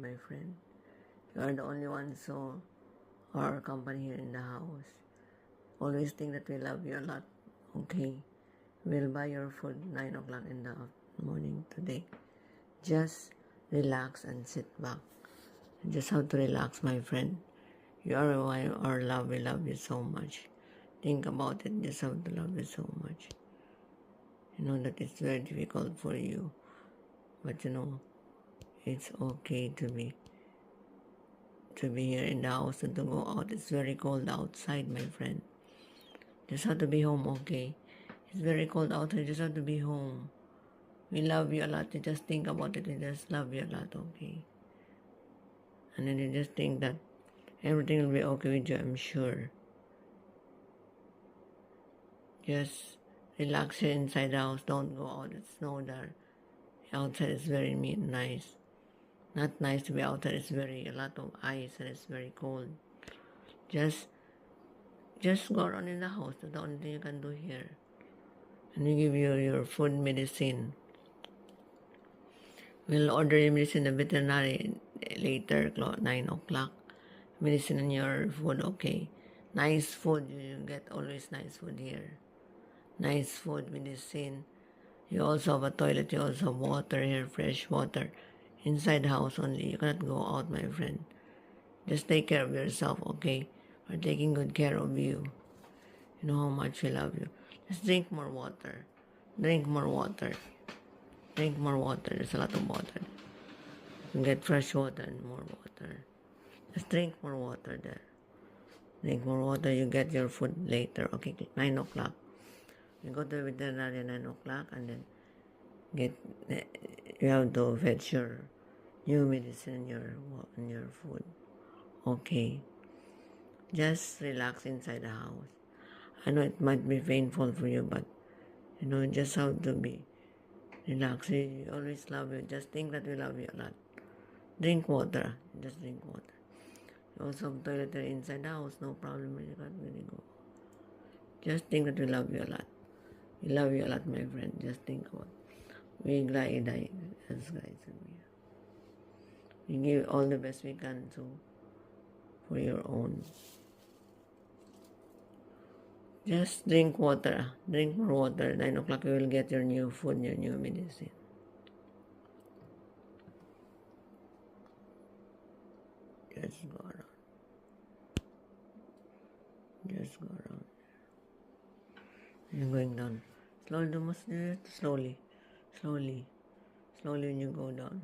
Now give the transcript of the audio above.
my friend. You are the only one so our company here in the house. Always think that we love you a lot. Okay. We'll buy your food 9 o'clock in the morning today. Just relax and sit back. You just have to relax, my friend. You are why our love. We love you so much. Think about it. Just have to love you so much. You know that it's very difficult for you. But it's okay to be here in the house and to go out. It's very cold outside, my friend. Just have to be home, okay? It's very cold outside. Just have to be home. We love you a lot. You just think about it. We just love you a lot, okay? And then you just think that everything will be okay with you, I'm sure. Just relax here inside the house. Don't go out. It's snow there. Outside is very nice. Not nice to be outside. It's a lot of ice and it's very cold. Just go around in the house. That's the only thing you can do here. And we give you your food medicine. We'll order your medicine in the veterinary later, 9 o'clock. Medicine in your food, okay. Nice food. You get always nice food here. Nice food, medicine. You also have a toilet. You also have water here, fresh water. Inside the house only. You cannot go out, my friend. Just take care of yourself, okay? We're taking good care of you. You know how much we love you. Just drink more water. Drink more water. Drink more water. There's a lot of water. You get fresh water and more water. Just drink more water there. Drink more water. You get your food later. Okay, 9 o'clock. You go to the veterinary at 9 o'clock and then you have to fetch your new medicine in your food. Okay. Just relax inside the house. I know it might be painful for you, but just have to be relaxed. We always love you. Just think that we love you a lot. Drink water. Just drink water. You also have toiletry inside the house. No problem. You can't really go. Just think that we love you a lot. We love you a lot, my friend. Just think about it. We glad as guys. We give all the best we can for your own. Just drink water. Drink more water. 9 o'clock you will get your new food, your new medicine. Just go around. Just go around. You're going down. Slowly, slowly. Slowly when you go down.